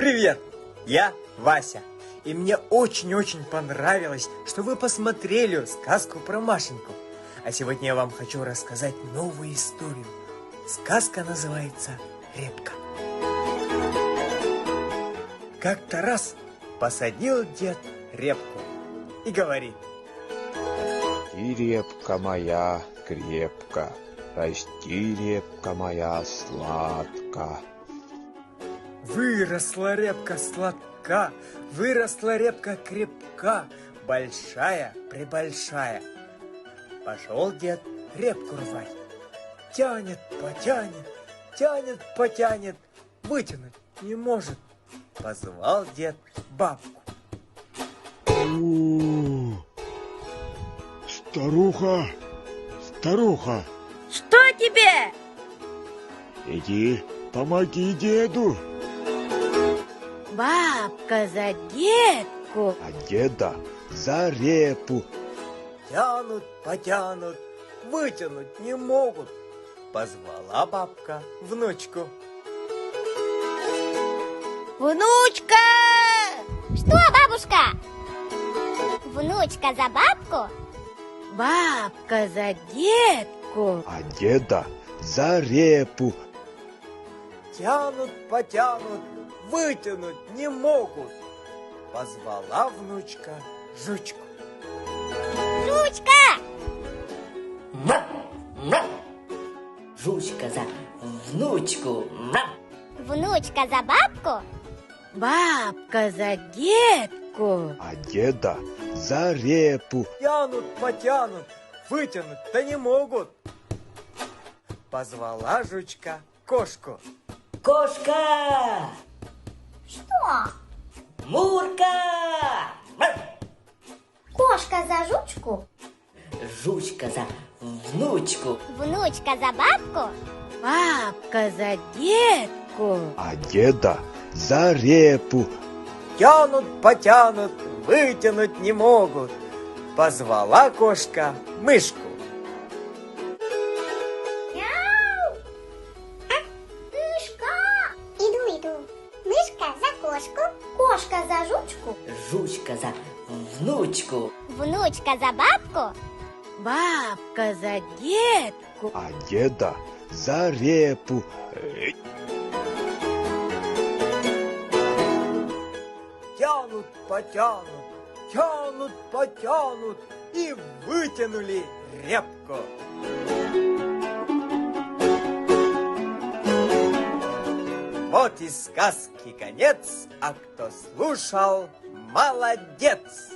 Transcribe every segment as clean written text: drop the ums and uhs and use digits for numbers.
Привет! Я Вася. И мне очень-очень понравилось, что вы посмотрели сказку про Машеньку. А сегодня я вам хочу рассказать новую историю. Сказка называется «Репка». Как-то раз посадил дед репку и говорит: «Расти, репка моя, крепко, расти, репка моя, сладко». Выросла репка сладка, выросла репка крепка, большая-пребольшая. Пошел дед репку рвать. Тянет, потянет, тянет, потянет, вытянуть не может. Позвал дед бабку. Старуха, старуха, Что тебе? иди, помоги деду. Бабка за детку. А деда за репу. Тянут, потянут, вытянуть не могут. Позвала бабка внучку. Внучка! Что, бабушка? Внучка за бабку? Бабка за детку. А деда за репу. Тянут, потянут, вытянуть не могут. Позвала внучка жучку. Жучка! Жучка за внучку. Внучка за бабку? Бабка за детку. А деда за репу. Тянут, потянут, вытянуть-то не могут. Позвала жучка кошку. Кошка! Что? Мурка! Кошка за жучку? Жучка за внучку. Внучка за бабку? Бабка за детку. А деда за репу. Тянут, потянут, вытянуть не могут. Позвала кошка мышку. Мяу! Мышка! Иду. Мышка за кошку, кошка за жучку, Жучка за внучку. внучка за бабку, Бабка за детку. А деда за репу. Тянут, потянут, тянут, потянут и вытянули репку. Вот и сказки конец, а кто слушал, молодец!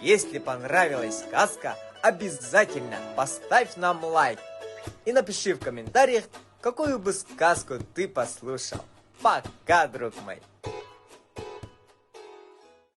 Если понравилась сказка, обязательно поставь нам лайк и напиши в комментариях, какую бы сказку ты послушал. Пока, друг мой!